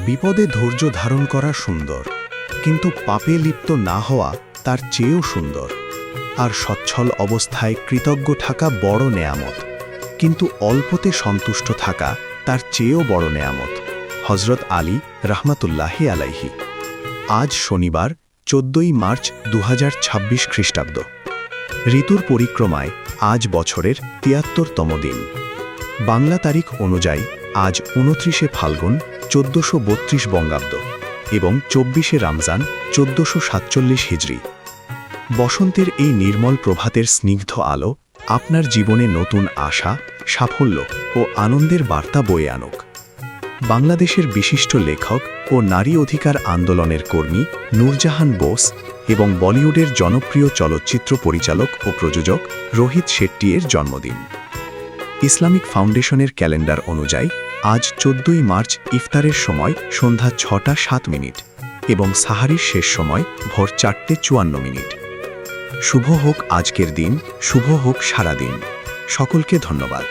বিপদে ধৈর্য ধারণ করা সুন্দর, কিন্তু পাপে লিপ্ত না হওয়া তার চেয়েও সুন্দর। আর সচ্ছল অবস্থায় কৃতজ্ঞ থাকা বড় নেয়ামত, কিন্তু অল্পতে সন্তুষ্ট থাকা তার চেয়েও বড় নেয়ামত। হজরত আলী রহমতুল্লাহি আলাইহি। আজ শনিবার 14ই মার্চ 2026 খ্রিস্টাব্দ। ঋতুর পরিক্রমায় আজ বছরের 73তম দিন। বাংলা তারিখ অনুযায়ী আজ 29শে ফাল্গুন 1432 বঙ্গাব্দ এবং 24শে রমজান 1447 হিজরি। বসন্তের এই নির্মল প্রভাতের স্নিগ্ধ আলো আপনার জীবনে নতুন আশা, সাফল্য ও আনন্দের বার্তা বয়ে আনুক। বাংলাদেশের বিশিষ্ট লেখক ও নারী অধিকার আন্দোলনের কর্মী নূরজাহান বোস এবং বলিউডের জনপ্রিয় চলচ্চিত্র পরিচালক ও প্রযোজক রোহিত শেট্টি-এর জন্মদিন। ইসলামিক ফাউন্ডেশনের ক্যালেন্ডার অনুযায়ী আজ 14ই মার্চ ইফতারের সময় সন্ধ্যা 6টা 7 মিনিট এবং সাহারির শেষ সময় ভোর 4টে 54 মিনিট। শুভ হোক আজকের দিন, শুভ হোক সারা দিন। সকলকে ধন্যবাদ।